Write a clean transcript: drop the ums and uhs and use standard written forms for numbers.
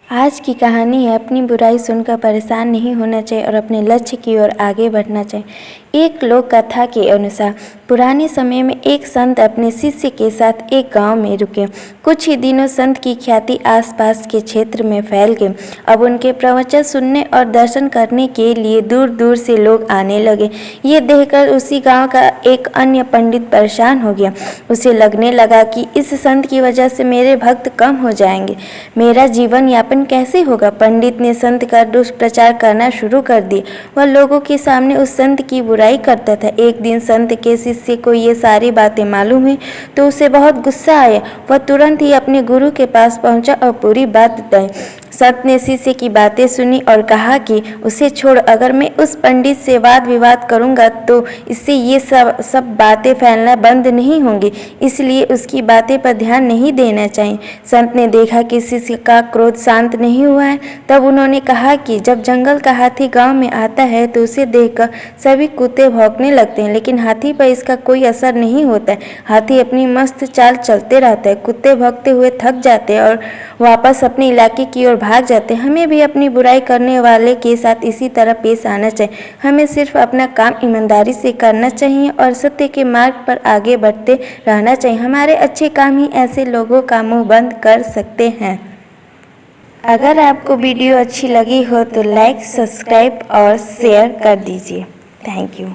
आज की कहानी है अपनी बुराई सुनकर परेशान नहीं होना चाहिए और अपने लक्ष्य की ओर आगे बढ़ना चाहिए। एक लोक कथा के अनुसार पुराने समय में एक संत अपने शिष्य के साथ एक गांव में रुके। कुछ ही दिनों संत की ख्याति आसपास के क्षेत्र में फैल गई। अब उनके प्रवचन सुनने और दर्शन करने के लिए दूर दूर से लोग आने लगे। ये देखकर उसी गांव का एक अन्य पंडित परेशान हो गया। उसे लगने लगा कि इस संत की वजह से मेरे भक्त कम हो जाएंगे, मेरा जीवन यापन कैसे होगा। पंडित ने संत का दुष्प्रचार करना शुरू कर दिया। वह लोगों के सामने उस संत की बुराई करता था। एक दिन संत के शिष्य को ये सारी बातें मालूम हुई तो उसे बहुत गुस्सा आया। वह तुरंत ही अपने गुरु के पास पहुंचा और पूरी बात बताई। संत ने शिष्य की बातें सुनी और कहा कि उसे छोड़, अगर मैं उस पंडित से वाद विवाद करूंगा तो इससे ये सब बातें फैलना बंद नहीं होंगी, इसलिए उसकी बातें पर ध्यान नहीं देना चाहिए। संत ने देखा कि शिष्य का क्रोध शांत नहीं हुआ है। तब उन्होंने कहा कि जब जंगल का हाथी गांव में आता है तो उसे देखकर सभी कुत्ते भौंकने लगते हैं, लेकिन हाथी पर इसका कोई असर नहीं होता है। हाथी अपनी मस्त चाल चलते रहता है। कुत्ते भौंकते हुए थक जाते हैं और वापस अपने इलाके की ओर भाग जाते हैं। हमें भी अपनी बुराई करने वाले के साथ इसी तरह पेश आना चाहिए। हमें सिर्फ अपना काम ईमानदारी से करना चाहिए और सत्य के मार्ग पर आगे बढ़ते रहना चाहिए। हमारे अच्छे काम ही ऐसे लोगों का मुंह बंद कर सकते हैं। अगर आपको वीडियो अच्छी लगी हो तो लाइक, सब्सक्राइब और शेयर कर दीजिए। Thank you.